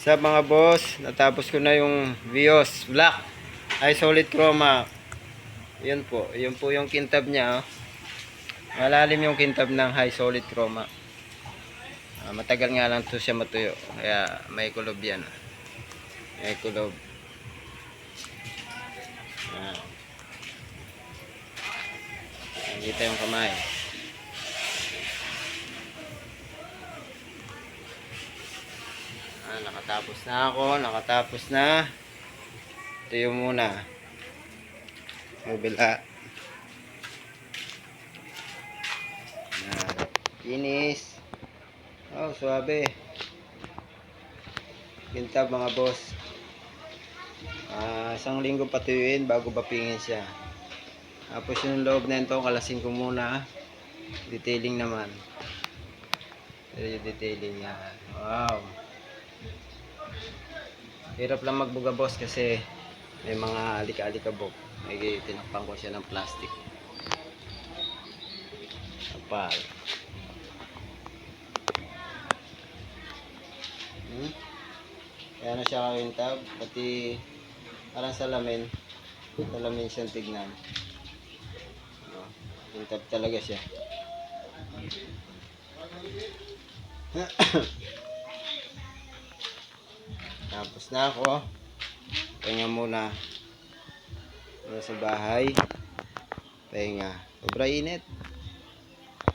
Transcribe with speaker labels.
Speaker 1: Sa mga boss, natapos ko na yung Vios Black ay solid chroma. Yun po yung kintab niya. Oh. Malalim yung kintab ng high solid chroma. Matagal nga lang to siya matuyo. Kaya may kulob yan. May kulob. Nakita yung kamay. Nakatapos na ako. Nakatapos na. Ito yung muna. Mobila. Finish. Oh, suabe. Kintab mga boss. Isang linggo patuyuin bago bapingin siya. Tapos yung loob na ito, kalasin ko muna. Detailing naman. Yung detailing niya. Wow. Hirap lang magbuga boss kasi may mga alika-alikabok. May tinakpan ko siya ng plastic. Kapal. Kaya na siya kakintab. Pati parang salamin. Salamin siyang tignan. Kintab talaga siya. Tapos na ako. Pahinga muna. Sa bahay. Pahinga. Sobrang init.